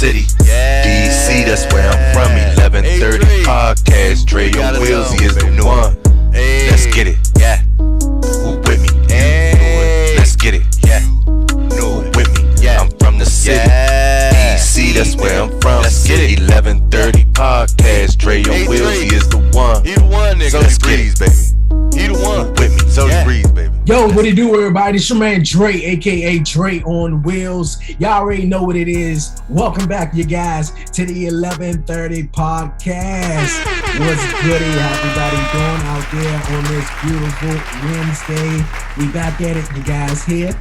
city. DC, that's where I'm from. 1130 Podcast. Dre and Willsy is the one. Let's get it. Yeah. Who with me? Let's get it. Yeah. No, with me. Yeah. I'm from the city. DC, that's where I'm from. Let's get it. 1130 Podcast. Dre and Willsy is the one. He the one, nigga. So let's get it, baby. He the one. With me. So the breeze, baby. Yo, what it do, everybody? It's your man Dre, aka Dre on Wheels. Y'all already know what it is. Welcome back, you guys, to the 1130 Podcast. What's goody? How everybody doing out there on this beautiful Wednesday? We back at it, you guys here.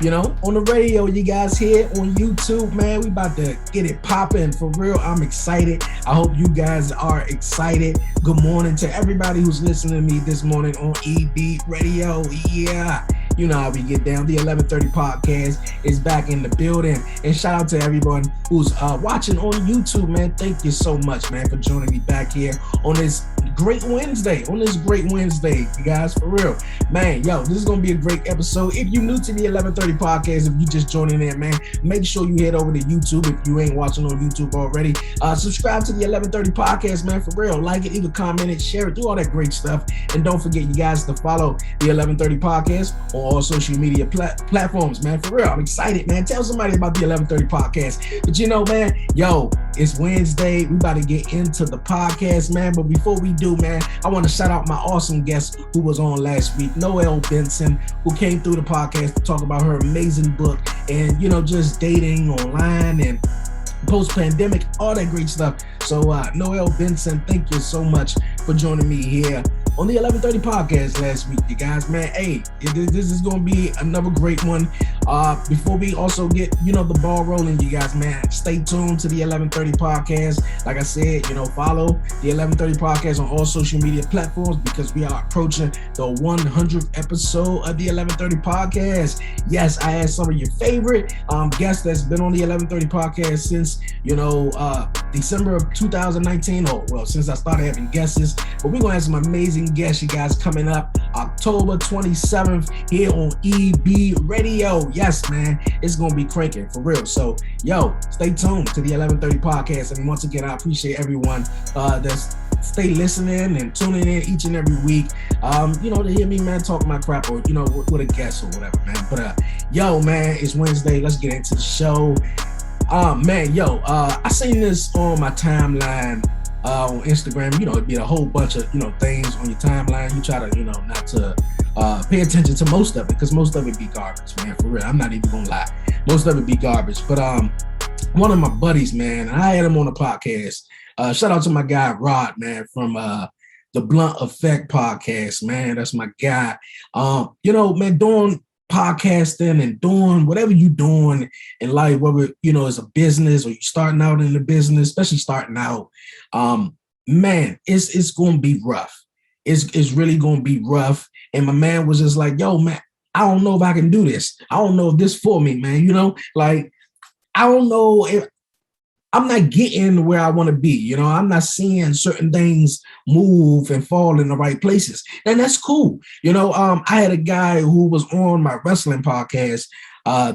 You know, on the radio, you guys here on YouTube, man. We about to get it popping for real. I'm excited. I hope you guys are excited. Good morning to everybody who's listening to me this morning on EB Radio. Yeah, you know how we get down. The 1130 Podcast is back in the building. And shout out to everyone who's watching on YouTube, man. Thank you so much, man, for joining me back here on this great Wednesday. You guys, for real. Man, yo, this is going to be a great episode. If you're new to the 1130 Podcast, if you just joining in, man, make sure you head over to YouTube if you ain't watching on YouTube already. Subscribe to the 1130 Podcast, man, for real. Like it, either comment it, share it, do all that great stuff. And don't forget, you guys, to follow the 1130 Podcast on all social media platforms, man, for real. I'm excited, man. Tell somebody about the 1130 Podcast. But you know, man, yo, it's Wednesday. We about to get into the podcast, man. But before we do, man, I want to shout out my awesome guest who was on last week, Noelle Benson, who came through the podcast to talk about her amazing book and, you know, just dating online and post-pandemic, all that great stuff. So Noelle Benson, thank you so much for joining me here on the 1130 Podcast last week, you guys, man. Hey, this is going to be another great one. Before we also get, you know, the ball rolling, you guys, man, stay tuned to the 1130 Podcast. Like I said, you know, follow the 1130 Podcast on all social media platforms because we are approaching the 100th episode of the 1130 Podcast. Yes, I had some of your favorite guests that's been on the 1130 Podcast since, you know, December of 2019, or well, since I started having guests. But we're gonna have some amazing guests, you guys, coming up October 27th here on EB Radio. Yes, man, it's gonna be cranking for real. So, yo, stay tuned to the 1130 Podcast. And once again, I appreciate everyone that's stay listening and tuning in each and every week. You know, to hear me, man, talk my crap, or you know, with a guest or whatever, man. But yo, man, it's Wednesday. Let's get into the show. Man, yo, I seen this on my timeline on Instagram. You know, it'd be a whole bunch of, you know, things on your timeline. You try to, you know, not to pay attention to most of it because most of it be garbage, man, for real. I'm not even gonna lie. Most of it be garbage. But one of my buddies, man, I had him on the podcast. Shout out to my guy, Rod, man, from the Blunt Effect podcast, man. That's my guy. You know, man, doing podcasting and doing whatever you doing in life, whether, you know, it's a business or you starting out in the business, especially starting out, man, it's going to be rough. It's really going to be rough. And my man was just like, yo, man, I don't know if I can do this. I don't know if this for me, man. You know, like, I don't know if I'm not getting where I want to be. You know, I'm not seeing certain things move and fall in the right places. And that's cool. You know, I had a guy who was on my wrestling podcast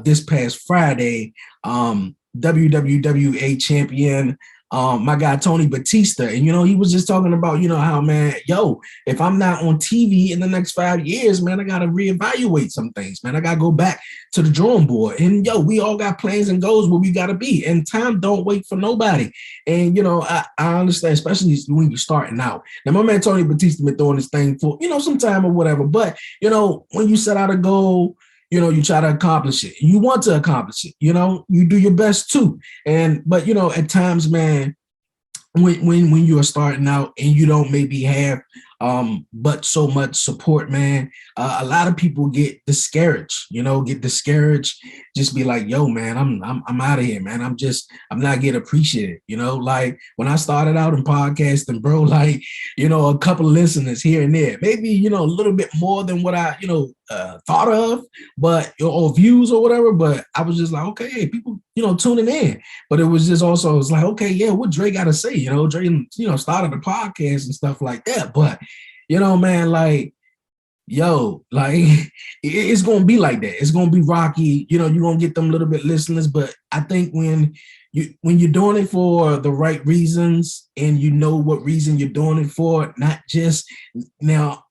this past Friday, WWWA champion, my guy, Tony Batista. And, you know, he was just talking about, you know, how, man, yo, if I'm not on TV in the next 5 years, man, I got to reevaluate some things, man. I got to go back to the drawing board. And, yo, we all got plans and goals where we got to be. And time don't wait for nobody. And, you know, I understand, especially when you're starting out. Now, my man, Tony Batista, been doing this thing for, you know, some time or whatever. But, you know, when you set out a goal, you know, you try to accomplish it. You want to accomplish it. You know, you do your best too. But, you know, at times, man, when you are starting out and you don't maybe have but so much support, man, a lot of people get discouraged, just be like, yo, man, I'm out of here, man. I'm not getting appreciated, you know, like when I started out in podcasting, bro, like, you know, a couple of listeners here and there, maybe, you know, a little bit more than what I, you know, thought of, but, or views or whatever, but I was just like, okay, hey, people, you know, tuning in, but it was just also, it was like, okay, yeah, what Dre got to say, you know, Dre, you know, started a podcast and stuff like that, but, you know, man, like, yo, like it's gonna be like that. It's gonna be rocky. You know, you're gonna get them little bit listeners, but I think when you're doing it for the right reasons and you know what reason you're doing it for, not just now.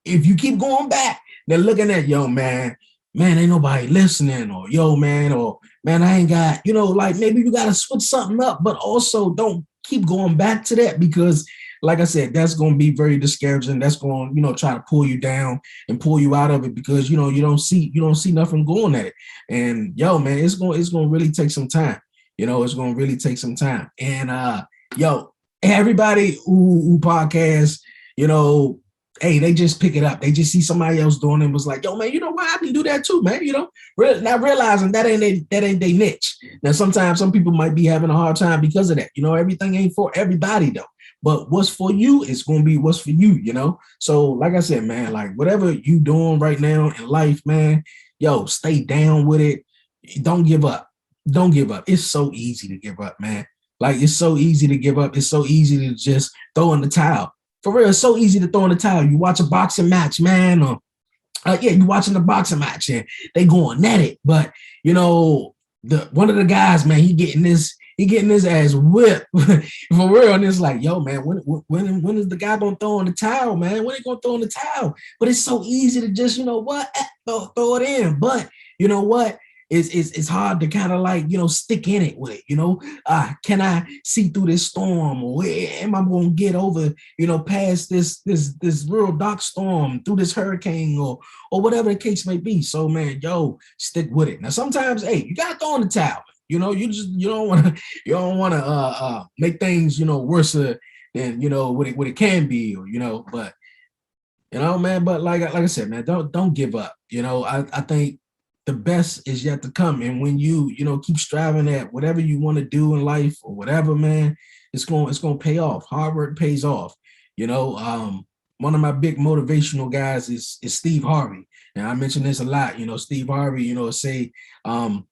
If you keep going back, they're looking at man, ain't nobody listening, or or man, I ain't got, like maybe you gotta switch something up, but also don't keep going back to that because like I said, that's going to be very discouraging. That's going, try to pull you down and pull you out of it because, you don't see nothing going at it. And man, it's going to really take some time. It's going to really take some time. And everybody who podcasts, hey, they just pick it up. They just see somebody else doing it and was like, yo, man, you know what? I can do that too, man. Not realizing that ain't their niche. Now, sometimes some people might be having a hard time because of that. Everything ain't for everybody though. But what's for you is going to be what's for you, So like I said, man, like whatever you doing right now in life, man, stay down with it. Don't give up. Don't give up. It's so easy to give up, man. Like it's so easy to give up. It's so easy to just throw in the towel. For real, it's so easy to throw in the towel. You watch a boxing match, man, or you watching the boxing match and they going at it. But one of the guys, man, he getting his ass whipped for real. And it's like, yo, man, when is the guy gonna throw in the towel, man? When he gonna throw in the towel? But it's so easy to just, throw it in. But you know what? It's hard to kind of like, stick in it with it, can I see through this storm, or am I going to get over, past this real dark storm, through this hurricane or whatever the case may be. So man, stick with it. Now, sometimes, hey, you got to throw in the towel, you don't want to make things, worse than, what it can be, or, but, man, but like I said, man, don't give up. I think the best is yet to come. And when you keep striving at whatever you want to do in life or whatever, man, it's going to pay off. Hard work pays off. One of my big motivational guys is Steve Harvey. And I mention this a lot, Steve Harvey, say, God,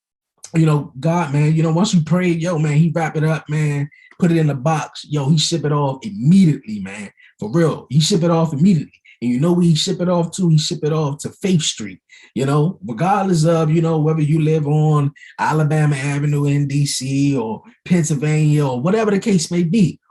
man, once you pray, man, he wrap it up, man, put it in the box. He ship it off immediately, man. For real. He ship it off immediately. And where he ship it off to? He ship it off to Faith Street, regardless of, whether you live on Alabama Avenue in DC or Pennsylvania or whatever the case may be.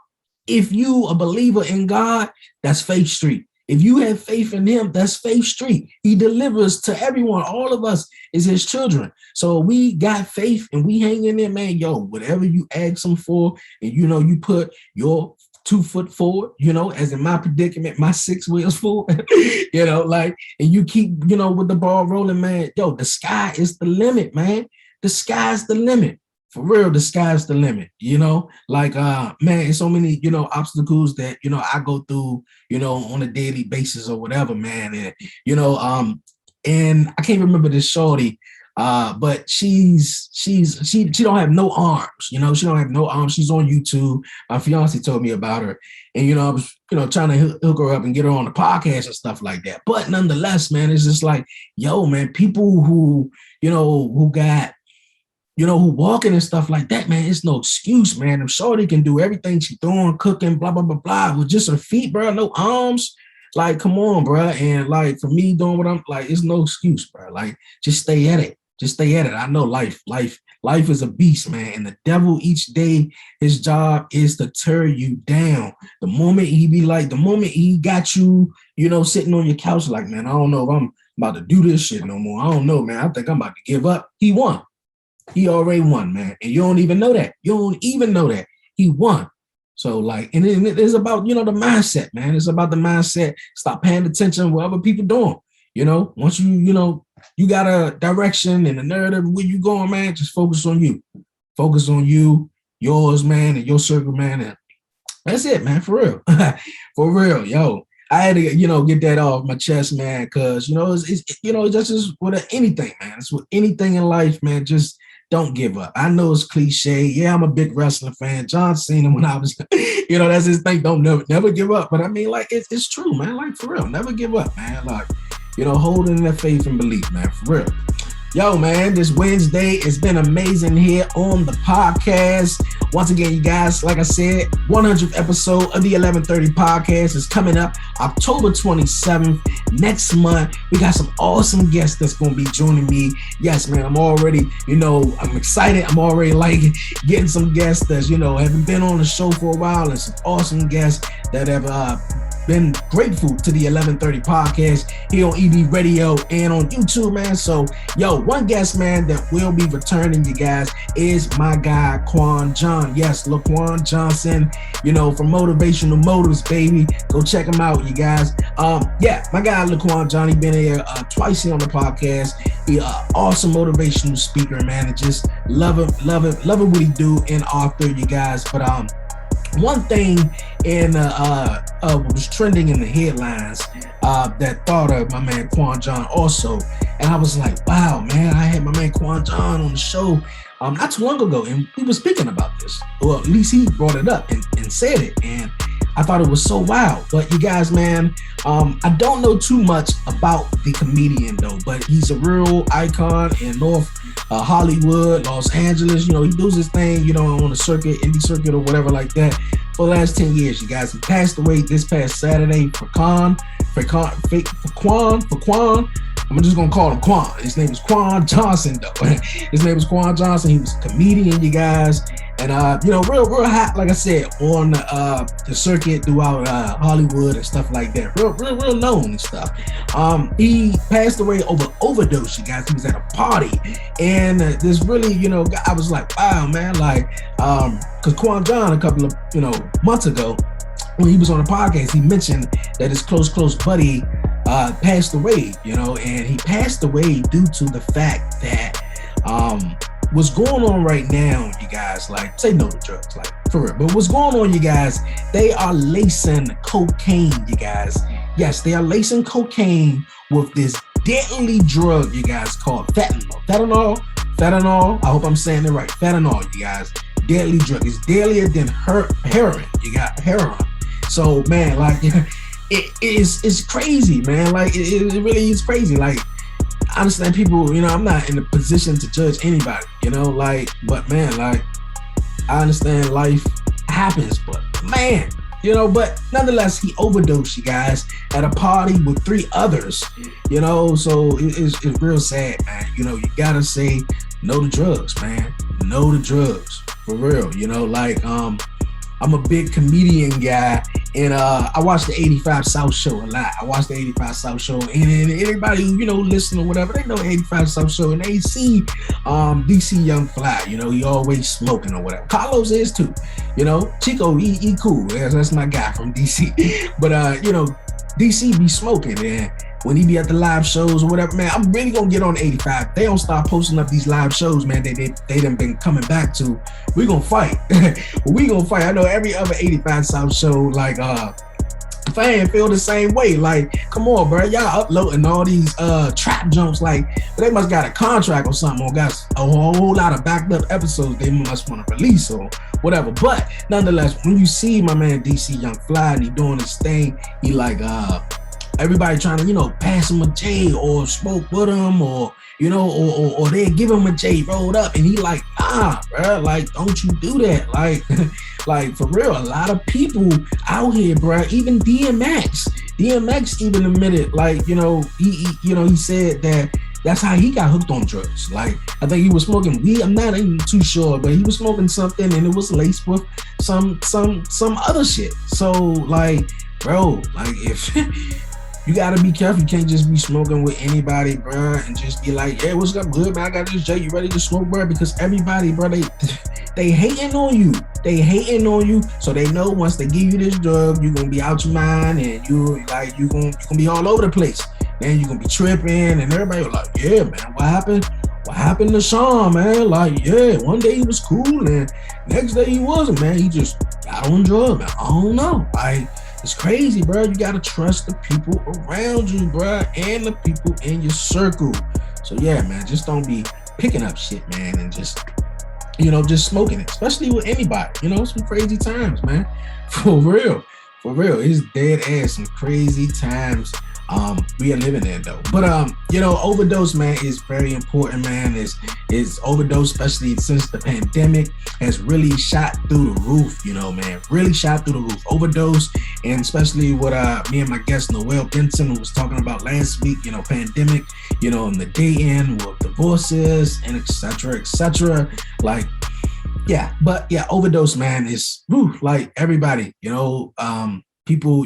If you a believer in God, that's Faith Street. If you have faith in him, that's Faith Street. He delivers to everyone. All of us is his children. So we got faith and we hang in there, man. Whatever you ask him for, and you put your 2 foot forward, as in my predicament, my 6 wheels forward, and you keep, with the ball rolling, man. The sky is the limit, man. The sky's the limit. For real, the sky's the limit, man, it's so many, obstacles that, I go through, on a daily basis or whatever, man. And, and I can't remember this shorty, but she don't have no arms, she don't have no arms. She's on YouTube. My fiance told me about her, and I was trying to hook her up and get her on the podcast and stuff like that. But nonetheless, man, it's just like, man, people who got who walking and stuff like that, man, it's no excuse, man. I'm sure they can do everything she's doing, cooking, blah blah blah blah, with just her feet, bro, no arms. Like, come on, bro. And like for me doing what I'm like, it's no excuse, bro. Like, just stay at it. Just stay at it. I know life is a beast, man. And the devil each day, his job is to tear you down. The moment he got you, sitting on your couch, like, man, I don't know if I'm about to do this shit no more. I don't know, man. I think I'm about to give up. He won. He already won, man. And you don't even know that. He won. So like, and it's about, the mindset, man. It's about the mindset. Stop paying attention to what other people doing. Once you got a direction and a narrative where you going, man, just focus on you. Focus on you, yours, man, and your circle, man. And that's it, man, for real. For real, yo. I had to, get that off my chest, man, because, it's just with anything, man. It's with anything in life, man. Just don't give up. I know it's cliche. Yeah, I'm a big wrestling fan. John Cena, when I was, that's his thing. Don't never give up. But I mean, like, it's true, man. Like, for real, never give up, man. Like, holding that faith and belief, man, for real. Yo, man, this Wednesday, it's been amazing here on the podcast. Once again, you guys, like I said, 100th episode of the 1130 podcast is coming up October 27th next month. We got some awesome guests that's going to be joining me. Yes, man, I'm already, I'm excited. I'm already like getting some guests that's, haven't been on the show for a while, and some awesome guests that have been grateful to the 1130 podcast here on EB Radio and on YouTube, man. So, one guest, man, that will be returning, you guys, is my guy, Quan John. Yes, Quan Johnson, from Motivational Motives, baby. Go check him out, you guys. My guy, Quan John, he been here twice here on the podcast. He awesome motivational speaker, man, and just love it what he do and author, you guys. But one thing in was trending in the headlines that thought of my man Quan John also, and I was like, wow, man, I had my man Quan John on the show not too long ago, and we were speaking about this, or at least he brought it up and said it, and I thought it was so wild. But you guys, man, I don't know too much about the comedian though, but he's a real icon in North Hollywood, Los Angeles. He does his thing, on the circuit, indie circuit or whatever like that for the last 10 years, you guys. He passed away this past Saturday for Quan. I'm just gonna call him Quan. His name is Quan Johnson though. His name is Quan Johnson. He was a comedian, you guys. And real hot, like I said, on the circuit throughout Hollywood and stuff like that. Real known and stuff. He passed away over overdose, you guys. He was at a party, and this really, I was like, wow, man, like, because Quan John a couple of months ago, when he was on the podcast, he mentioned that his close buddy passed away, and he passed away due to the fact that what's going on right now, you guys, like, say no to drugs, like, for real. But what's going on, you guys, they are lacing cocaine, you guys. Yes, they are lacing cocaine with this deadly drug, you guys, called fentanyl. I hope I'm saying it right. Fentanyl, you guys. Deadly drug. It's deadlier than heroin. You got heroin. So, man, like, it's crazy, man. Like, it really is crazy. Like, I understand people, I'm not in a position to judge anybody, but man, like, I understand life happens, but man, but nonetheless, he overdosed, you guys, at a party with 3 others, so it's real sad, man. You gotta say no to drugs, man. No to drugs, for real, I'm a big comedian guy, and I watch the 85 South Show a lot. I watch the 85 South Show, and everybody who, listen or whatever, they know 85 South Show, and they see DC Young Fly, he always smoking or whatever. Carlos is too, Chico, he cool. That's my guy from DC. But, DC be smoking, and when he be at the live shows or whatever, man, I'm really gonna get on 85. They don't start posting up these live shows, man. They done been coming back to. We gonna fight. We gonna fight. I know every other 85 South show, like, fan feel the same way. Like, come on, bro, y'all uploading all these trap jumps, like, but they must got a contract or something, or got a whole lot of backed up episodes they must want to release or whatever. But nonetheless, when you see my man DC Young Fly and he doing his thing, he like everybody trying to, pass him a J or smoke with him, or, or they give him a J rolled up, and he like, bro, like, don't you do that. Like, like, for real, a lot of people out here, bro, even DMX even admitted, like, he said that that's how he got hooked on drugs. Like, I think he was smoking weed. I'm not even too sure, but he was smoking something, and it was laced with some other shit. So, like, bro, like, if you gotta be careful. You can't just be smoking with anybody, bro, and just be like, yeah, what's up, good, man? I got this J. You ready to smoke, bro? Because everybody, bro, they hating on you. They hating on you, so they know once they give you this drug, you're gonna be out your mind, and you're gonna be all over the place. Then you're gonna be tripping, and everybody was like, yeah, man, what happened? What happened to Sean, man? Like, yeah, one day he was cool, and next day he wasn't, man. He just got on drugs, man. I don't know. Like, it's crazy, bro. You gotta trust the people around you, bro, and the people in your circle. So yeah, man, just don't be picking up shit, man, and just smoking it, especially with anybody. Some crazy times, man. For real. It's dead ass some crazy times We are living there though. But overdose, man, is very important, man. Is overdose, especially since the pandemic, has really shot through the roof, man. Really shot through the roof. Overdose, and especially what me and my guest Noel Benson was talking about last week, pandemic, and the day end with divorces and etc. Like, yeah, but yeah, overdose, man, is like everybody, people,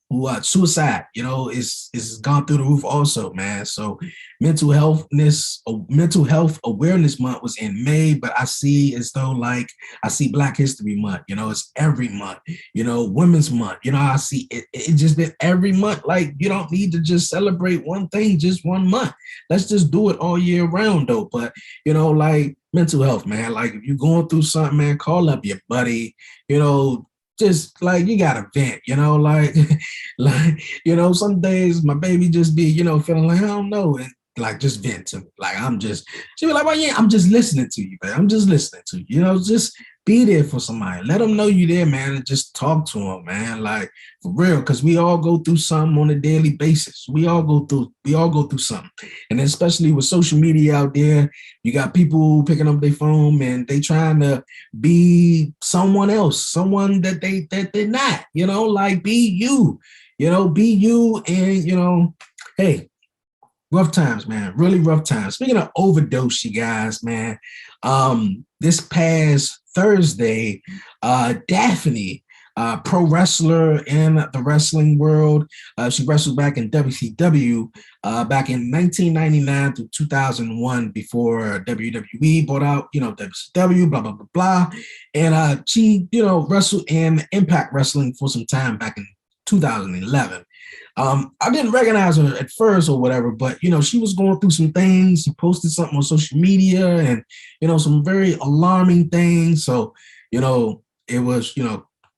who suicide, is gone through the roof also, man. So mental health awareness month was in May, but I see as though like I see Black History Month, it's every month, Women's Month, I see it just been every month. Like you don't need to just celebrate one thing just 1 month. Let's just do it all year round though. But like mental health, man, like if you're going through something, man, call up your buddy, just like you gotta vent, some days my baby just be, feeling like I don't know, and like just vent to me. Like she be like, well, yeah, I'm just listening to you, man. I'm just listening to you, just be there for somebody. Let them know you there, man, and just talk to them, man. Like for real, because we all go through something on a daily basis. We all go through something. And especially with social media out there, you got people picking up their phone and they trying to be someone else, someone that they're not, like be you, and hey, rough times, man, really rough times. Speaking of overdose, you guys, man, this past Thursday, Daphne, pro wrestler in the wrestling world, she wrestled back in WCW back in 1999 through 2001 before WWE bought out, WCW, blah, blah, blah, blah. And she, wrestled in Impact Wrestling for some time back in 2011. I didn't recognize her at first or whatever, but, she was going through some things. She posted something on social media and, some very alarming things. So, it was,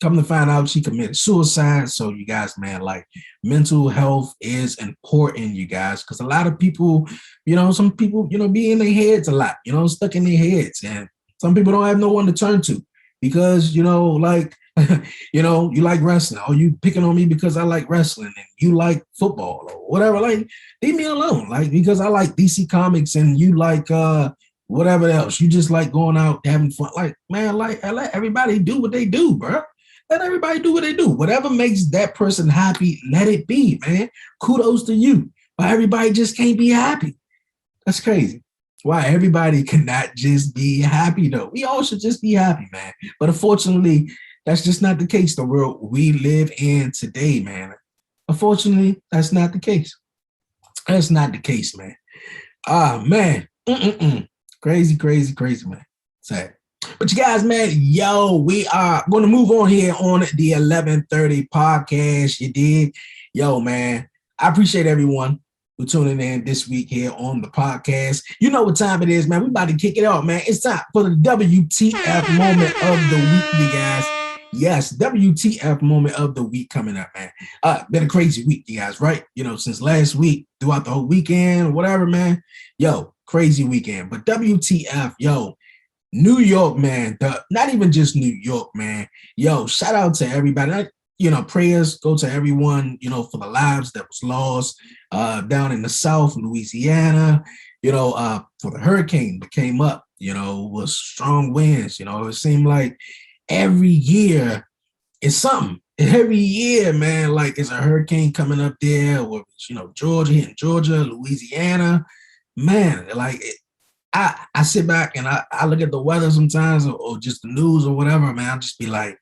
come to find out she committed suicide. So you guys, man, like mental health is important, you guys, because a lot of people, some people, be in their heads a lot, stuck in their heads. And some people don't have no one to turn to because, like, you like wrestling, or you picking on me because I like wrestling and you like football or whatever. Like, leave me alone. Like, because I like DC Comics and you like whatever else. You just like going out having fun. Like, man, like let everybody do what they do, bro. Let everybody do what they do. Whatever makes that person happy, let it be, man. Kudos to you. But everybody just can't be happy. That's crazy. Why everybody cannot just be happy though? We all should just be happy, man. But unfortunately, that's just not the case. The world we live in today, man. Unfortunately, that's not the case. That's not the case, man. Man. Crazy, man. Sad. But you guys, man, we are going to move on here on the 1130 podcast. You did. Man, I appreciate everyone who tuning in this week here on the podcast. You know what time it is, man. We about to kick it off, man. It's time for the WTF moment of the week, you guys. Yes, WTF moment of the week coming up, man. Been a crazy week, you guys, right? Since last week, throughout the whole weekend or whatever, man. Crazy weekend. But WTF, New York, man. Not even just New York, man. Shout out to everybody. Prayers go to everyone, for the lives that was lost down in the South, Louisiana, for the hurricane that came up, was strong winds. It seemed like every year is something. Every year, man, like it's a hurricane coming up there, or Georgia, hitting Georgia, Louisiana, man. Like I sit back and I look at the weather sometimes, or just the news or whatever, man. I'll just be like,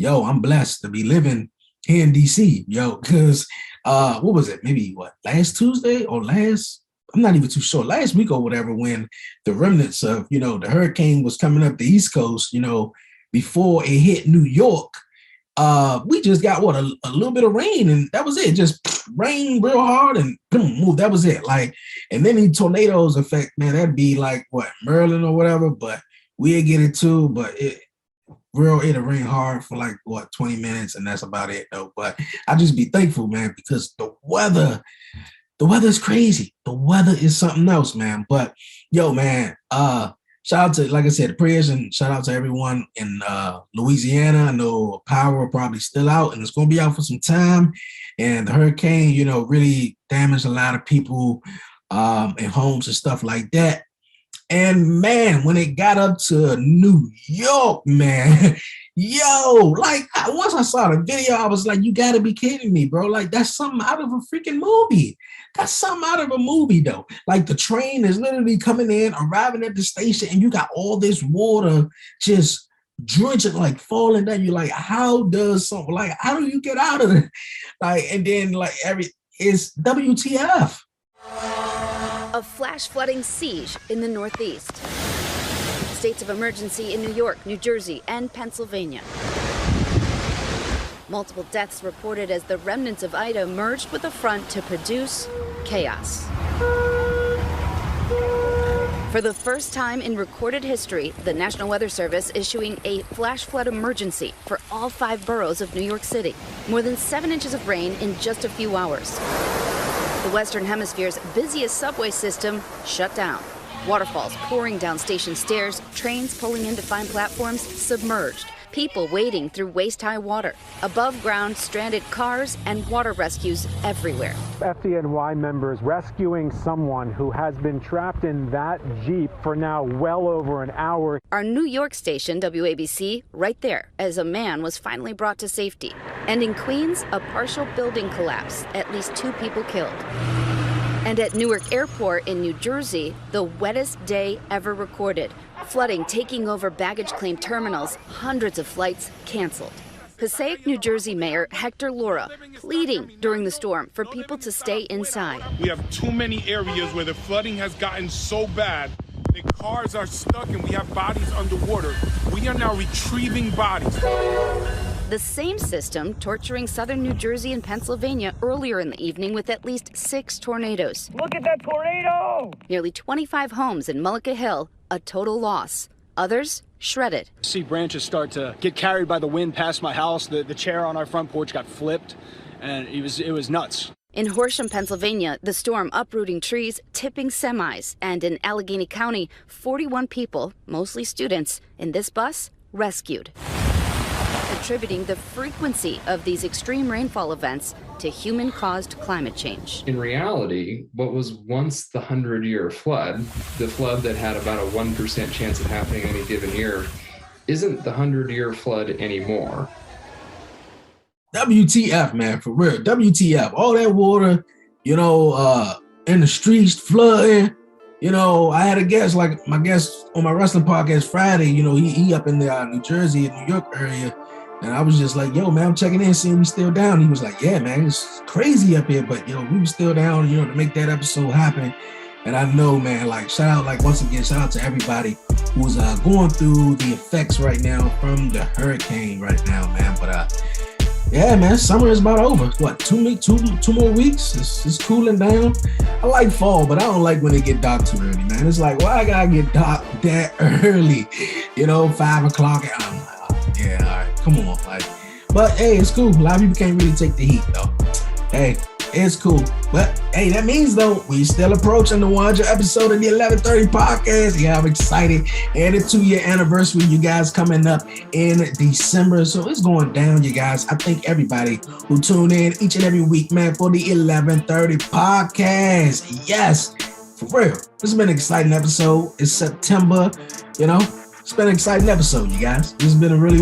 I'm blessed to be living here in DC, because what was it? Maybe last Tuesday or I'm not even too sure. Last week or whatever, when the remnants of the hurricane was coming up the East Coast, before it hit New York, we just got a little bit of rain, and that was it. Just rain real hard and boom, move. That was it. Like, and then the tornadoes effect, man, that'd be like Maryland or whatever, but we'll get it too. But it'll rain hard for 20 minutes, and that's about it though. But I just be thankful, man, because the weather is crazy. The weather is something else, man. But man, shout out to, like I said, prayers and shout out to everyone in Louisiana. I know power probably still out and it's going to be out for some time. And the hurricane, really damaged a lot of people and homes and stuff like that. And man, when it got up to New York, man, once I saw the video, I was like, you got to be kidding me, bro. Like, that's something out of a freaking movie. That's something out of a movie, though. Like, the train is literally coming in, arriving at the station, and you got all this water just drenching, like falling down. You're like, how do you get out of it? Like, and then it's WTF. A flash flooding siege in the Northeast. States of emergency in New York, New Jersey, and Pennsylvania. Multiple deaths reported as the remnants of Ida merged with the front to produce chaos. For the first time in recorded history, the National Weather Service issuing a flash flood emergency for all 5 boroughs of New York City. More than 7 inches of rain in just a few hours. The Western Hemisphere's busiest subway system shut down. Waterfalls pouring down station stairs, trains pulling into fine platforms submerged. People wading through waist-high water. Above ground, stranded cars and water rescues everywhere. FDNY members rescuing someone who has been trapped in that Jeep for now well over an hour. Our New York station, WABC, right there, as a man was finally brought to safety. And in Queens, a partial building collapse, at least 2 people killed. And at Newark Airport in New Jersey, the wettest day ever recorded. Flooding taking over baggage claim terminals, hundreds of flights canceled. Passaic, New Jersey Mayor Hector Laura pleading during the storm for people to stay inside. We have too many areas where the flooding has gotten so bad that cars are stuck and we have bodies underwater. We are now retrieving bodies. The same system torturing southern New Jersey and Pennsylvania earlier in the evening with at least 6 tornadoes. Look at that tornado! Nearly 25 homes in Mullica Hill, a total loss. Others shredded. See branches start to get carried by the wind past my house. The chair on our front porch got flipped, and it was nuts. In Horsham, Pennsylvania, the storm uprooting trees, tipping semis, and in Allegheny County, 41 people, mostly students, in this bus rescued. Attributing the frequency of these extreme rainfall events to human-caused climate change. In reality, what was once the 100-year flood, the flood that had about a 1% chance of happening any given year, isn't the 100-year flood anymore. WTF, man, for real. WTF. All that water, in the streets flooding. I had a guest, like my guest on my wrestling podcast Friday, he up in the New Jersey and New York area. And I was just like, yo, man, I'm checking in, seeing we still down. He was like, yeah, man, it's crazy up here. But, we were still down, to make that episode happen. And I know, man, shout out to everybody who's going through the effects right now from the hurricane right now, man. But, yeah, man, summer is about over. What, 2 more weeks? It's cooling down. I like fall, but I don't like when it get dark too early, man. It's like, why I gotta get dark that early? 5 o'clock. I'm like, oh, yeah, all right, come on. But hey, it's cool. A lot of people can't really take the heat, though. Hey, it's cool. But hey, that means though, we still approaching the 100th episode of the 1130 podcast. Yeah, I'm excited. And the 2-year anniversary, you guys, coming up in December. So it's going down, you guys. I thank everybody who tune in each and every week, man, for the 1130 podcast. Yes, for real. This has been an exciting episode. It's September, It's been an exciting episode, you guys. It's been a really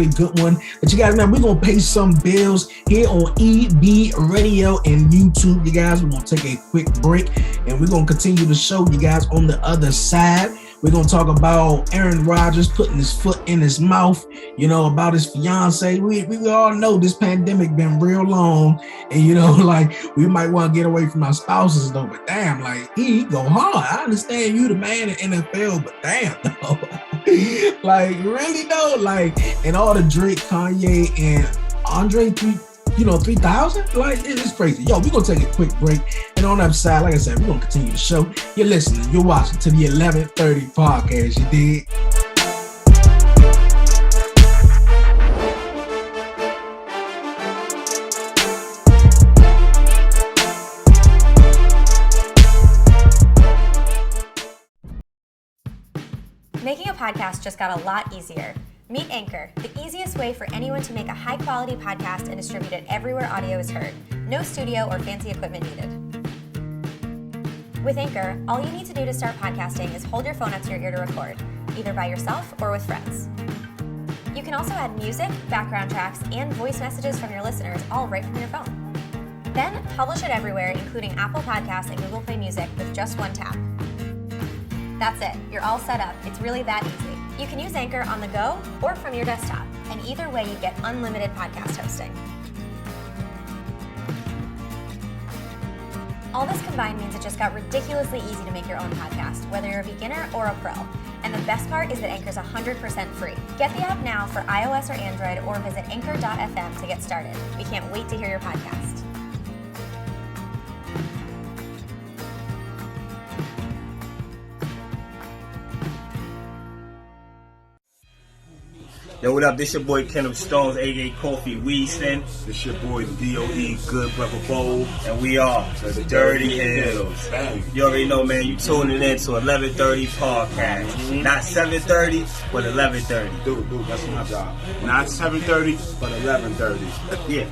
good one. But you guys, man, we're gonna pay some bills here on EB Radio and YouTube. You guys, we're gonna take a quick break and we're gonna continue the show, you guys, on the other side. We're going to talk about Aaron Rodgers putting his foot in his mouth, about his fiance. We all know this pandemic been real long and, we might want to get away from our spouses though, but damn, he go hard. I understand you the man in NFL, but damn, though. Really though, and all the Drake, Kanye, and Andre 3,000? It's crazy. Yo, we're going to take a quick break. And on the other side, like I said, we're going to continue the show. You're listening, you're watching to the 1130 podcast. You dig? Making a podcast just got a lot easier. Meet Anchor, the easiest way for anyone to make a high-quality podcast and distribute it everywhere audio is heard. No studio or fancy equipment needed. With Anchor, all you need to do to start podcasting is hold your phone up to your ear to record, either by yourself or with friends. You can also add music, background tracks, and voice messages from your listeners all right from your phone. Then publish it everywhere, including Apple Podcasts and Google Play Music with just one tap. That's it. You're all set up. It's really that easy. You can use Anchor on the go or from your desktop, and either way you get unlimited podcast hosting. All this combined means it just got ridiculously easy to make your own podcast, whether you're a beginner or a pro. And the best part is that Anchor's 100% free. Get the app now for iOS or Android, or visit anchor.fm to get started. We can't wait to hear your podcast. Yo, what up? This your boy Kendall Stones, aka Coffee Weaston. This your boy D.O.E. Good Brother Bowl. And we are the Dirty Hills. You already know, man, you tuning in to 11:30 podcast. Mm-hmm. Not 7:30, but 11:30. Dude, that's my job. Not 7:30, but 11:30. Yeah.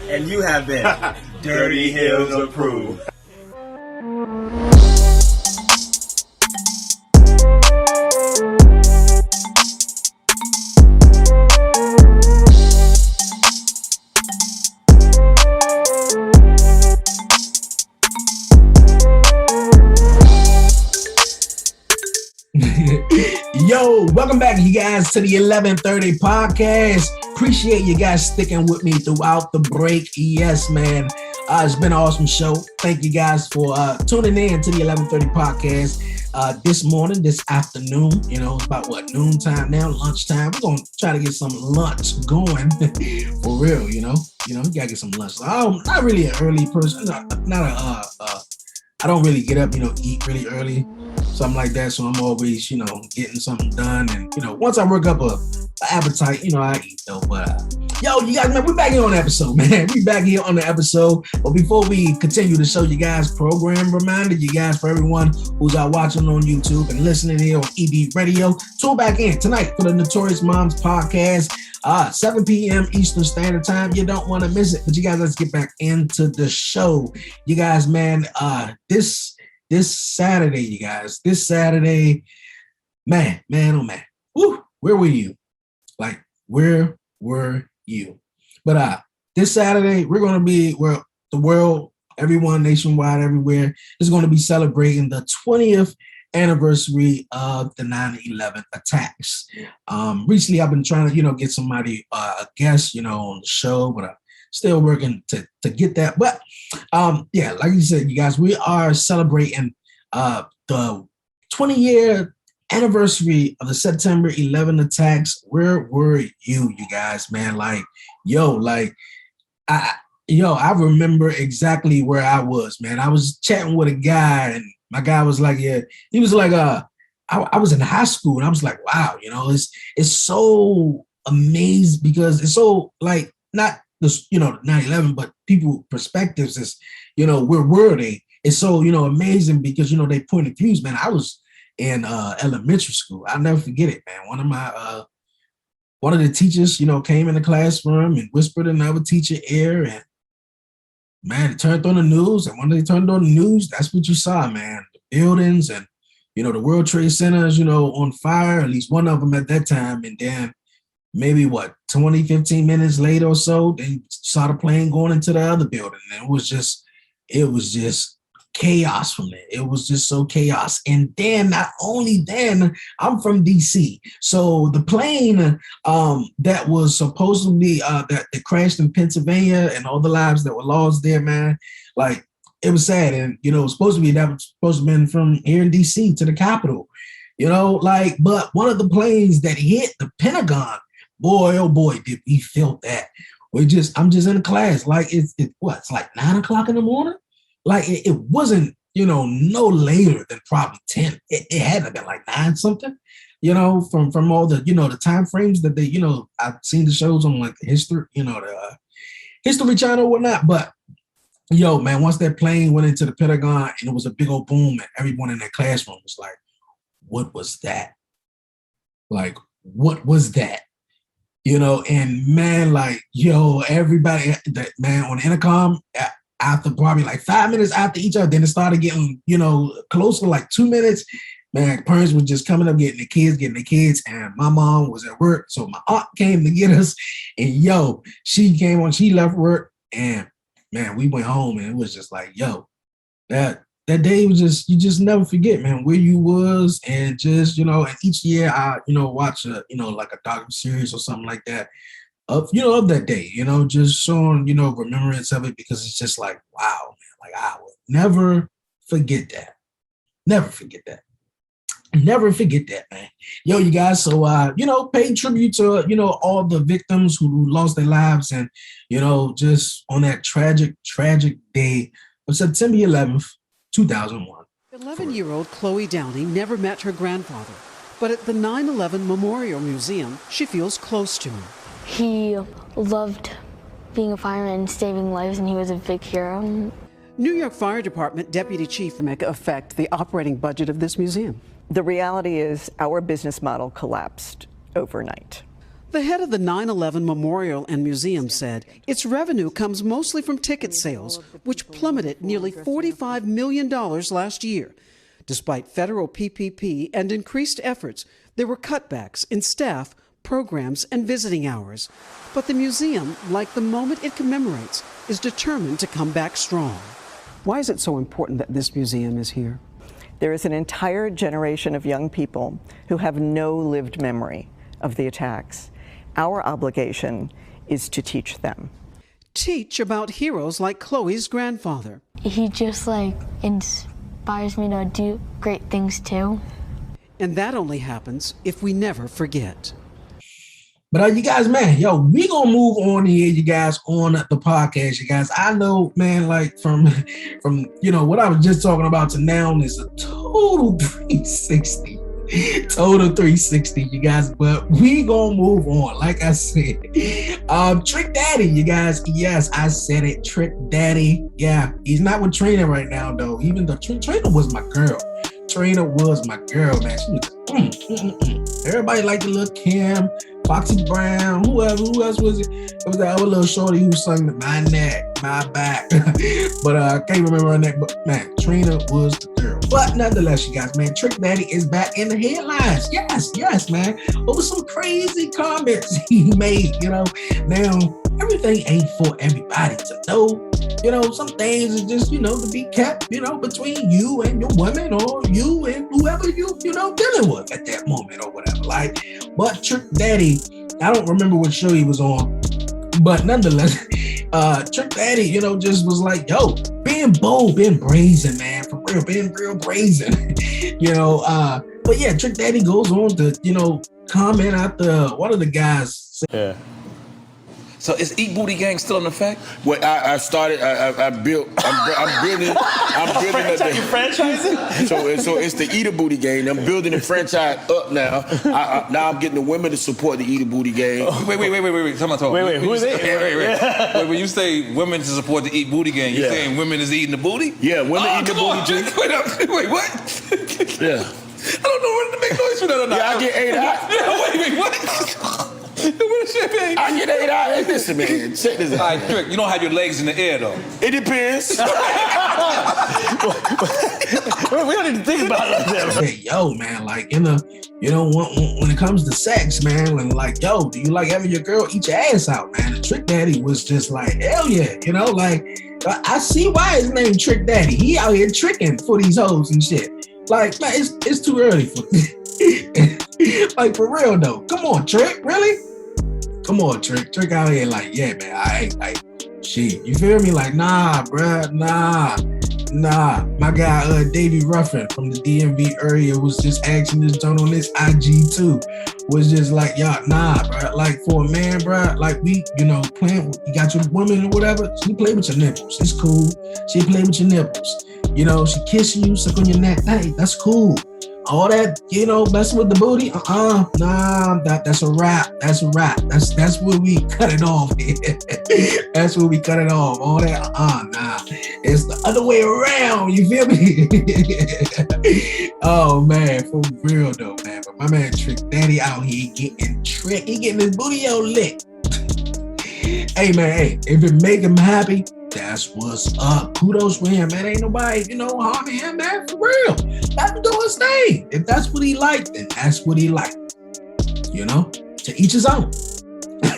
And you have been Dirty Hills approved. Yo, welcome back, you guys, to the 11:30 podcast. Appreciate you guys sticking with me throughout the break. Yes, man. It's been an awesome show. Thank you guys for tuning in to the 11:30 podcast this morning, this afternoon. You know, it's about noontime now, lunchtime. We're going to try to get some lunch going for real, you know. You got to get some lunch. I'm not really an early person. I don't really get up, eat really early. Something like that. So I'm always, getting something done. And, once I work up a appetite, I eat though. But, yo, you guys, man, we're back here on the episode, man. We're back here on the episode. But before we continue to show you guys program, reminder, you guys, for everyone who's out watching on YouTube and listening here on EB Radio, tune back in tonight for the Notorious Moms podcast, 7 p.m. Eastern Standard Time. You don't want to miss it. But you guys, let's get back into the show. You guys, man, this Saturday, you guys, man, oh man, woo, where were you? Like, where were you? But this Saturday, we're going to be where the world, everyone nationwide, everywhere, is going to be celebrating the 20th anniversary of the 9/11 attacks. Recently, I've been trying to, get somebody, a guest, on the show, but still working to get that. But yeah, like you said, you guys, we are celebrating the 20-year anniversary of the September 11 attacks. Where were you guys, man? I remember exactly where I was, man. I was chatting with a guy, and my guy was like, yeah, he was like, I was in high school, and I was like, wow, it's so amazed because it's so like not this, 9/11, but people perspectives is, where were they? It's so, amazing because, they point of views, man. I was in elementary school. I'll never forget it, man. One of the teachers, came in the classroom and whispered in another teacher's ear, and man, it turned on the news. And when they turned on the news, that's what you saw, man. The buildings and, the World Trade Centers, on fire, at least one of them at that time. And then maybe 20, 15 minutes later or so, they saw the plane going into the other building. And it was just chaos from there. It was just so chaos. And then, not only then, I'm from DC. So the plane that was supposed to be, that crashed in Pennsylvania and all the lives that were lost there, man, like, it was sad. And, that was supposed to have been from here in DC to the Capitol, but one of the planes that hit the Pentagon, boy, oh boy, did we feel that. I'm just in a class. Like, it's like 9 o'clock in the morning? Like, it wasn't, no later than probably 10. It had to have been like 9 something, from all the, the time frames that they, I've seen the shows on like history, the History Channel or whatnot. But, man, once that plane went into the Pentagon and it was a big old boom and everyone in that classroom was like, what was that? Like, what was that? You know, and man, like, yo, everybody, that man on the intercom, after probably like 5 minutes after each other, then it started getting, you know, closer, like 2 minutes. Man, parents were just coming up, getting the kids, and my mom was at work, so my aunt came to get us, and yo, she came on, she left work, and man, we went home, and it was just like, yo, that day was just, you just never forget, man, where you was, and just, you know, and each year I, you know, watch a, you know, like a docuseries or something like that of, you know, of that day, you know, just showing, you know, remembrance of it, because it's just like, wow, man, like I will never forget that. Never forget that. Never forget that, man. Yo, you guys, so, you know, pay tribute to, you know, all the victims who lost their lives, and, you know, just on that tragic day of September 11th, 2001. 11-year-old Chloe Downey never met her grandfather, but at the 9/11 Memorial Museum, she feels close to him. He loved being a fireman and saving lives, and he was a big hero. New York Fire Department Deputy Chief make affect the operating budget of this museum. The reality is our business model collapsed overnight. The head of the 9/11 Memorial and Museum said its revenue comes mostly from ticket sales, which plummeted nearly $45 million last year. Despite federal PPP and increased efforts, there were cutbacks in staff, programs, and visiting hours. But the museum, like the moment it commemorates, is determined to come back strong. Why is it so important that this museum is here? There is an entire generation of young people who have no lived memory of the attacks. Our obligation is to teach them. Teach about heroes like Chloe's grandfather. He just like inspires me to do great things too. And that only happens if we never forget. But you guys, man, yo, we gonna move on here, you guys, on the podcast, you guys. I know, man, like from you know what I was just talking about to now is a total 360. Total 360, you guys, but we gonna move on. Like I said, Trick Daddy, you guys. Yes, I said it. Trick Daddy. Yeah, he's not with Trina right now, though. Even though Trina was my girl. Trina was my girl, man. She was everybody liked the little Kim, Foxy Brown, who else was it? It was that other little shorty who sung My Neck, My Back. But I can't remember her name. But man, Trina was the girl. But nonetheless, you guys, man, Trick Daddy is back in the headlines. Yes, man. Over some crazy comments he made, you know. Now, everything ain't for everybody to know. You know, some things are just, you know, to be kept, you know, between you and your woman, or you and whoever you know, dealing with at that moment or whatever. Like, but Trick Daddy, I don't remember what show he was on, but nonetheless, Trick Daddy, you know, just was like, yo, being bold, being brazen, man, for real, being real brazen, you know. But yeah, Trick Daddy goes on to, you know, comment after one of the guys. Yeah. So is Eat Booty Gang still in effect? Well, I started. I'm building. Franchising. So it's the Eat a Booty Gang. I'm building the franchise up now. Now I'm getting the women to support the Eat a Booty Gang. Wait. Come on. Wait. Who is it? Wait. When you say women to support the Eat Booty Gang, you saying women is eating the booty? Yeah, women eating the booty. Wait, what? Yeah. I don't know whether to make noise for that or not. Yeah, I get 8 out. Yeah, wait, what? I get 8 out. Hey, listen, man. Check this out. All right, Trick, you don't have your legs in the air, though. It depends. We don't need to think about it like that. Hey, yo, man, like, in the, you know, when it comes to sex, man, when like, yo, do you like having your girl eat your ass out, man? The Trick Daddy was just like, hell yeah, you know, like, I see why his name Trick Daddy. He out here tricking for these hoes and shit. Like, man, it's too early for like, for real though. Come on, Trick, really? Come on, Trick out here like, yeah, man, I ain't like, shit, you feel me? Like, nah, bruh, nah. My guy, Davey Ruffin from the DMV area was just asking this joint on this IG too. Was just like, y'all, nah, bruh. Like, for a man, bruh, like, we, you know, playing, you got your woman or whatever, she play with your nipples. It's cool. She play with your nipples. You know, she kissing you, suck on your neck. Hey, that's cool. All that, you know, messing with the booty, nah, that's a wrap. That's a wrap. That's where we cut it off. That's where we cut it off. All that, nah. It's the other way around. You feel me? Oh man, for real though, man. But my man Trick Daddy out here getting tricked. He getting his booty licked. Hey man, hey, if it make him happy, that's what's up. Kudos for him, man. Ain't nobody, harming him, man. For real. Let him do his thing. If that's what he liked, then that's what he liked. To each his own.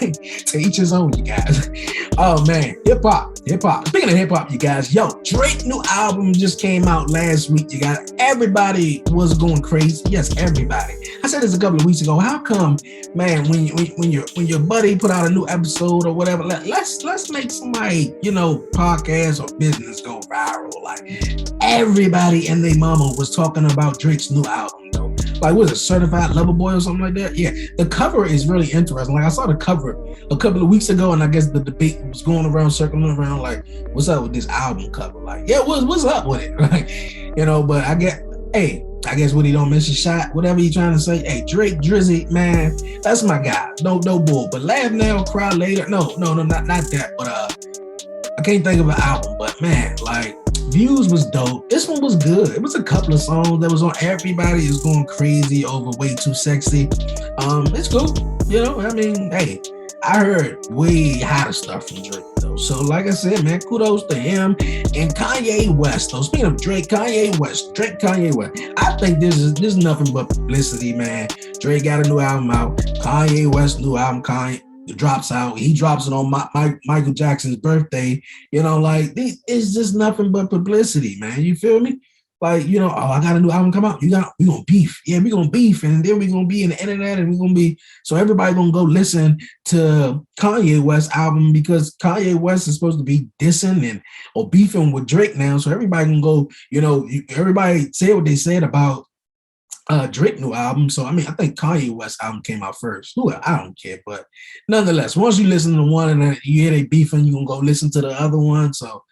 To each his own, you guys. Oh man, hip hop. Speaking of hip hop, you guys, Drake new album just came out last week. You guys, everybody was going crazy. Yes, everybody. I said this a couple of weeks ago. How come, man, when your buddy put out a new episode or whatever, let's make somebody, podcast or business go viral. Like everybody and their mama was talking about Drake's new album, though. Like, was it Certified Lover Boy or something like that? Yeah, the cover is really interesting. Like, I saw the cover a couple of weeks ago, and I guess the debate was going around, circling around, like, what's up with this album cover? Like, yeah, what's up with it? Like, but I guess what he don't miss a shot, whatever you trying to say. Hey, Drake, Drizzy, man, that's my guy. No bull. But laugh now, cry later. No, not that. But I can't think of an album. But man, like, Views was dope. This one was good. It was a couple of songs that was on. Everybody is going crazy over Way Too Sexy. It's cool. Hey, I heard way hotter stuff from Drake though. So like I said, man, kudos to him and Kanye West though. Speaking of Drake, Kanye West. I think this is nothing but publicity, man. Drake got a new album out. Kanye West new album. Drops out. He drops it on Michael Jackson's birthday. It's just nothing but publicity, man. You feel me? Like, I got a new album come out. We gonna beef. Yeah, we gonna beef, and then we gonna be in the internet, and we gonna be so everybody gonna go listen to Kanye West album because Kanye West is supposed to be dissing or beefing with Drake now. So everybody can go. Everybody say what they said about Drake new album. So I think Kanye West album came out first. I don't care, but nonetheless, once you listen to one and then you hear they beefing, you can go listen to the other one. So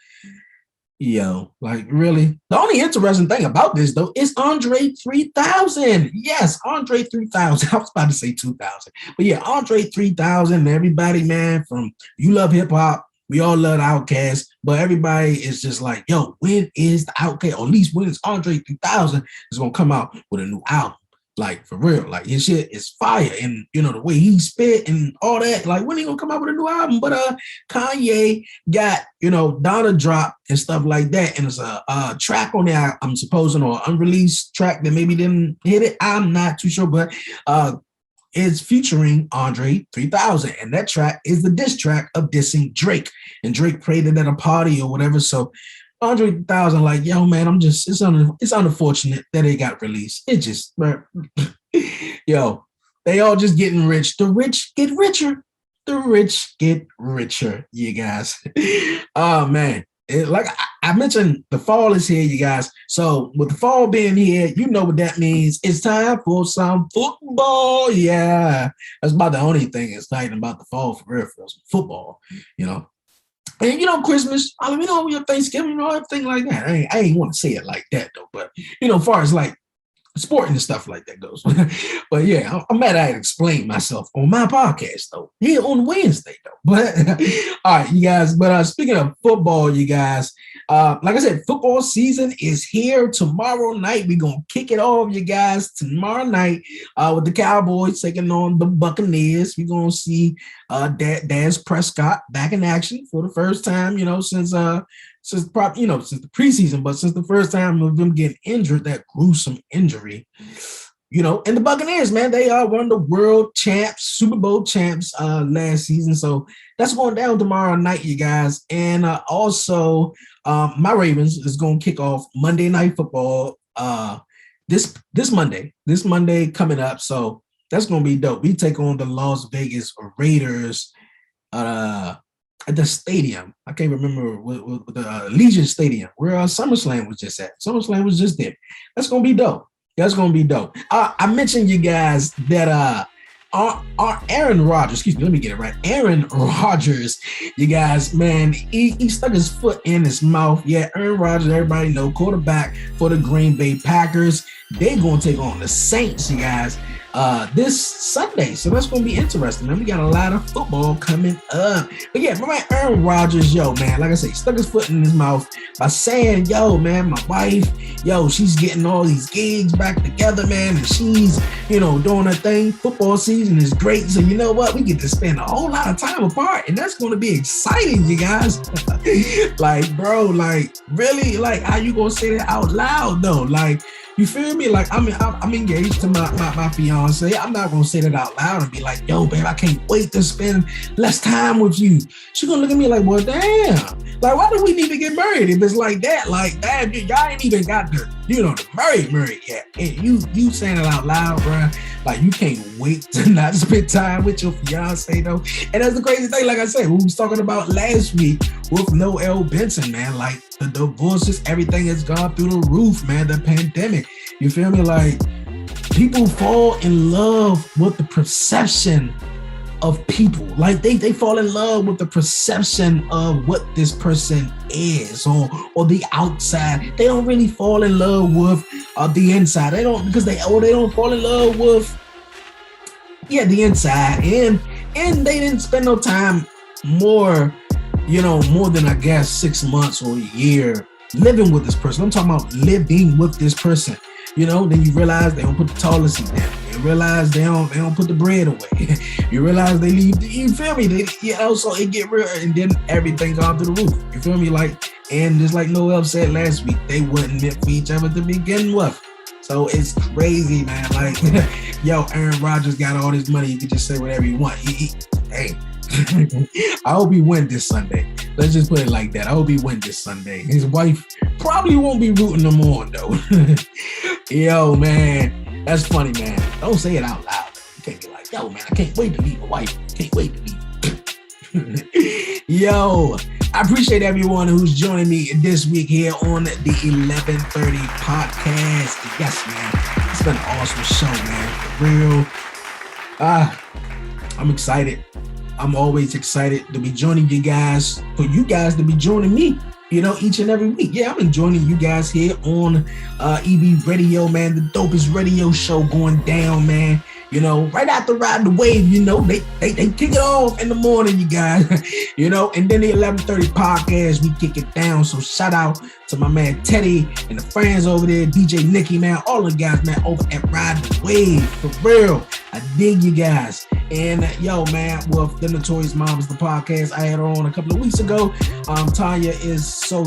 like really, the only interesting thing about this though is Andre 3000. Yes, Andre 3000. I was about to say 2000, but yeah, Andre 3000. Everybody, man, from You Love Hip Hop. We all love the Outkast, but everybody is just like, when is the Outkast? Or at least when is Andre 3000 is gonna come out with a new album? Like, for real, like his shit is fire, and the way he spit and all that. Like, when he gonna come out with a new album? But Kanye got Donna Drop and stuff like that, and it's a track on there. I'm supposing, or unreleased track that maybe didn't hit it. I'm not too sure, but is featuring Andre 3000, and that track is the diss track of dissing Drake, and Drake played it at a party or whatever. So Andre 3000 like, man, it's unfortunate that it got released. It just, they all just getting rich. The rich get richer. The rich get richer, you guys. Oh man. Like I mentioned, the fall is here, you guys. So with the fall being here, you know what that means. It's time for some football. Yeah, that's about the only thing exciting about the fall for real, for some football. And Christmas, your Thanksgiving, everything like that. I ain't want to say it like that though, but as far as like sporting and stuff like that goes. But yeah, I'm mad I had explained myself on my podcast though, here on Wednesday though. But all right, you guys. But speaking of football, you guys, like I said, football season is here. Tomorrow night, we're gonna kick it off, you guys. Tomorrow night, with the Cowboys taking on the Buccaneers. We're gonna see Dak Prescott back in action for the first time, since the preseason, but since the first time of them getting injured, that gruesome injury, and the Buccaneers, man, they are one of the world champs, Super Bowl champs last season. So that's going down tomorrow night, you guys. And also my Ravens is going to kick off Monday Night Football this Monday coming up. So that's going to be dope. We take on the Las Vegas Raiders at the stadium. I can't remember what the Legion Stadium where SummerSlam was just at. SummerSlam was just there. That's gonna be dope. I mentioned you guys that Aaron Rodgers, excuse me, let me get it right. Aaron Rodgers, you guys, man, he stuck his foot in his mouth. Yeah, Aaron Rodgers, everybody know, quarterback for the Green Bay Packers. They're going to take on the Saints, you guys, this Sunday. So that's going to be interesting, man. We got a lot of football coming up. But yeah, my man Aaron Rodgers, yo, man, like I say, stuck his foot in his mouth by saying, yo, man, my wife, yo, she's getting all these gigs back together, man, and she's, doing her thing. Football season is great. So you know what? We get to spend a whole lot of time apart, and that's going to be exciting, you guys. Like, bro, like, really? Like, how you going to say that out loud, though? Like, you feel me? Like, I'm engaged to my fiance. I'm not gonna say that out loud and be like, yo, babe, I can't wait to spend less time with you. She's gonna look at me like, well, damn. Like, why do we need to get married if it's like that? Like, damn, y'all ain't even got the married yet. And you saying it out loud, bruh. Like, you can't wait to not spend time with your fiance, though. And that's the crazy thing, like I said, we was talking about last week with Noel Benson, man. Like, the divorces, everything has gone through the roof, man. The pandemic. You feel me? Like, people fall in love with the perception of people. Like, they fall in love with the perception of what this person is or the outside. They don't really fall in love with the inside. They don't fall in love with the inside. And they didn't spend no time more than, I guess, 6 months or a year living with this person. I'm talking about living with this person. Then you realize they don't put the toilet seat down. You realize they don't put the bread away. You realize they leave. You feel me? So it get real, and then everything gone through the roof. You feel me? Like, and just like Noel said last week, they wasn't meant for each other to begin with. So it's crazy, man. Like, yo, Aaron Rodgers got all this money. He can just say whatever he want. Hey. I hope he win this Sunday. Let's just put it like that. I hope he win this Sunday. His wife probably won't be rooting him on, though. Yo, man, that's funny, man. Don't say it out loud. You can't be like, yo, man, I can't wait to meet my wife. Can't wait to meet. Yo, I appreciate everyone who's joining me this week here on the 1130 podcast. Yes, man, it's been an awesome show, man. For real. I'm excited. I'm always excited to be joining you guys, for you guys to be joining me, each and every week. Yeah, I've been joining you guys here on EB Radio, man, the dopest radio show going down, man. Right after Riding the Wave, they kick it off in the morning, you guys, and then the 1130 podcast, we kick it down. So shout out to my man Teddy and the friends over there, DJ Nicky, man, all the guys, man, over at Riding the Wave, for real. I dig you guys. And yo, man, with the Notorious Moms, the podcast I had her on a couple of weeks ago. Tanya is so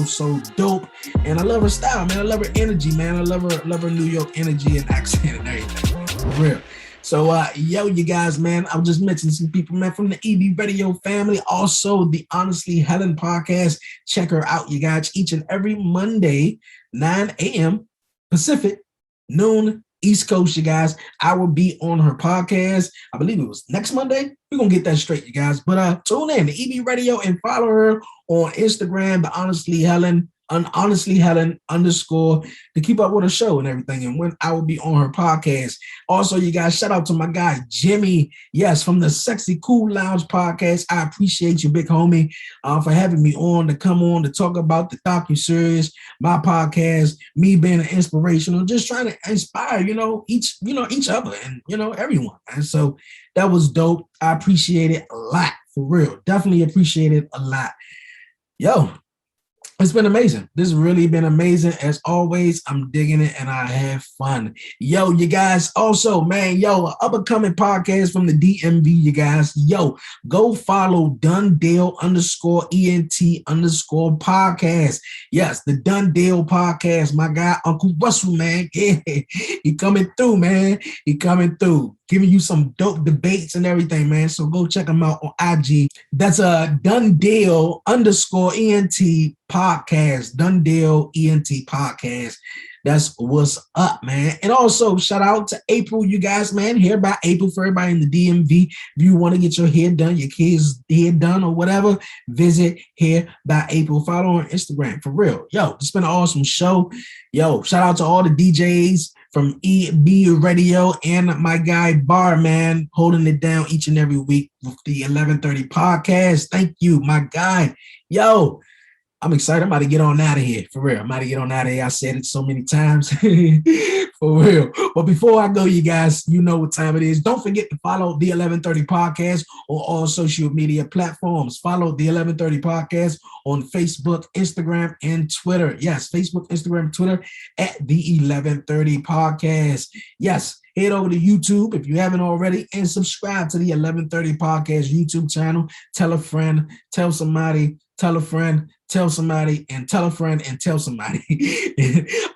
dope, and I love her style, man. I love her energy, man. I love her New York energy and accent and everything, man, for real. So, yo, you guys, man, I'll just mention some people, man, from the EB Radio family. Also, the Honestly Helen podcast. Check her out, you guys, each and every Monday, 9 a.m. Pacific, noon East Coast, you guys. I will be on her podcast. I believe it was next Monday. We're going to get that straight, you guys. But tune in to EB Radio and follow her on Instagram, the Honestly Helen _ to keep up with her show and everything, and when I will be on her podcast. Also, you guys, shout out to my guy Jimmy, yes, from the Sexy Cool Lounge podcast. I appreciate you, big homie, for having me on to come on to talk about the docuseries, my podcast, me being an inspirational, just trying to inspire, each other and everyone. And so that was dope. I appreciate it a lot, for real. Definitely appreciate it a lot. Yo, it's been amazing. This has really been amazing. As always, I'm digging it and I have fun. Yo, you guys, also, man, up-and-coming podcast from the DMV, you guys. Yo, go follow Dundale _ENT _ podcast. Yes, the Dundale podcast. My guy, Uncle Russell, man. Yeah, he coming through, man. He coming through. Giving you some dope debates and everything, man. So go check him out on IG. That's a Dundale _ENT podcast. Dundale ENT podcast. That's what's up, man. And also shout out to April, you guys, man. Hair by April for everybody in the DMV. If you want to get your hair done, your kids' hair done or whatever, visit Hair by April. Follow on Instagram, for real. Yo, it's been an awesome show. Yo, shout out to all the DJs from EB Radio and my guy Barman holding it down each and every week with the 1130 podcast. Thank you, my guy. Yo, I'm excited. I'm about to get on out of here. For real. I'm about to get on out of here. I said it so many times. For real. But before I go, you guys, you know what time it is. Don't forget to follow the 1130 Podcast on all social media platforms. Follow the 1130 Podcast on Facebook, Instagram, and Twitter. Yes, Facebook, Instagram, Twitter at the 1130 Podcast. Yes, head over to YouTube if you haven't already and subscribe to the 1130 Podcast YouTube channel. Tell a friend, tell somebody, tell a friend, tell somebody, and tell a friend and tell somebody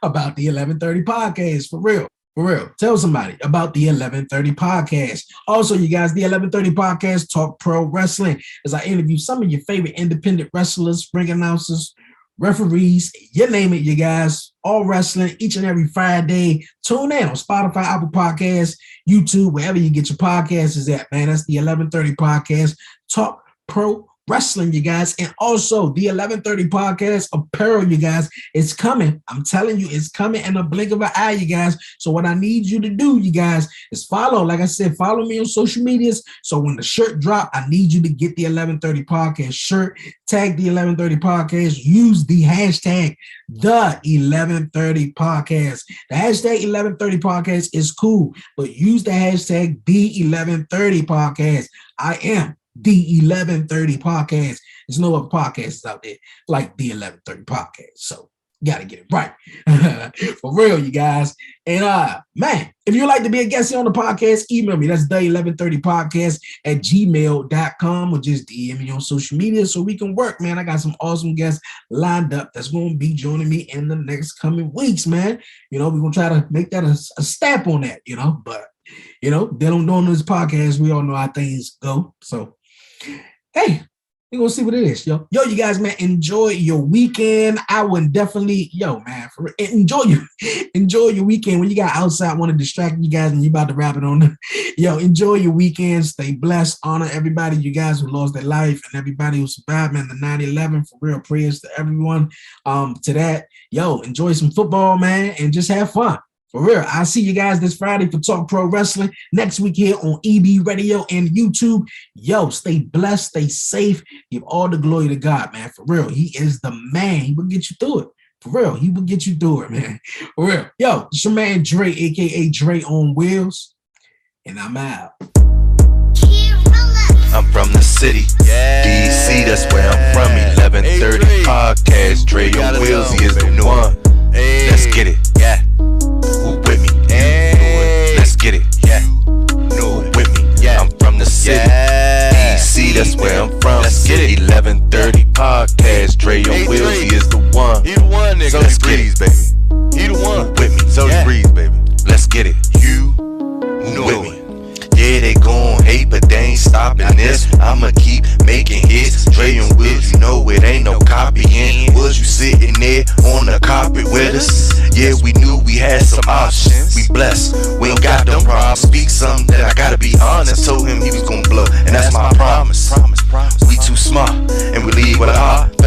about the 1130 Podcast. For real. For real. Tell somebody about the 1130 Podcast. Also, you guys, the 1130 Podcast talk pro wrestling as I interview some of your favorite independent wrestlers, ring announcers, referees, you name it, you guys. All wrestling each and every Friday. Tune in on Spotify, Apple Podcasts, YouTube, wherever you get your podcasts is at, man. That's the 1130 Podcast. Talk pro wrestling, you guys. And also the 1130 Podcast apparel, you guys. It's coming. I'm telling you, it's coming in a blink of an eye, you guys. So what I need you to do, you guys, is follow. Like I said, follow me on social medias. So when the shirt drop, I need you to get the 1130 Podcast shirt. Tag the 1130 Podcast. Use the hashtag the 1130 Podcast. The hashtag 1130 Podcast is cool, but use the hashtag the 1130 Podcast. I am the 1130 Podcast. There's no other podcasts out there like the 1130 Podcast. So you got to get it right. For real, you guys. And man, if you'd like to be a guest here on the podcast, email me. That's the 1130 Podcast at gmail.com or just DM me on social media so we can work, man. I got some awesome guests lined up that's going to be joining me in the next coming weeks, man. You know, we're going to try to make that a stamp on that, you know, but you know, they don't know on this podcast. We all know how things go. So hey, we're gonna see what it is, yo. Yo, you guys, man, enjoy your weekend. I would definitely, enjoy your weekend. When you got outside, want to distract you guys and you about to wrap it on. Yo, enjoy your weekend. Stay blessed. Honor everybody, you guys who lost their life and everybody who survived, man, the 9/11. For real, prayers to everyone. To that, yo, enjoy some football, man, and just have fun. For real, I'll see you guys this Friday for Talk Pro Wrestling. Next week here on EB Radio and YouTube. Yo, stay blessed, stay safe. Give all the glory to God, man. For real, he is the man. He will get you through it. For real, he will get you through it, man. For real. Yo, it's your man Dre, a.k.a. Dre on Wheels. And I'm out. I'm from the city, DC, that's where I'm from. 1130 Podcast, Dre on Wheels, he is the one. Let's get it, yeah. Who with me? Let's get it, yeah. No, with me, yeah. I'm from the city, DC, that's where I'm from. Let's get it. 1130 Podcast, Dre on Wheels, he is the one. He the one, nigga. So let's get it, baby. He the one. With me, So yeah. Breeze, baby. Let's get it. You with me. Yeah, they gon' hate, but they ain't stopping this. I'ma keep making hits. Dre and Wills, you know it ain't no copying. Was you sitting there on the carpet with us? Yeah, we knew we had some options. We blessed, we ain't got no problems. Speak something that I gotta be honest. Told him he was gonna blow, and that's my promise. We too smart, and we leave with a heart.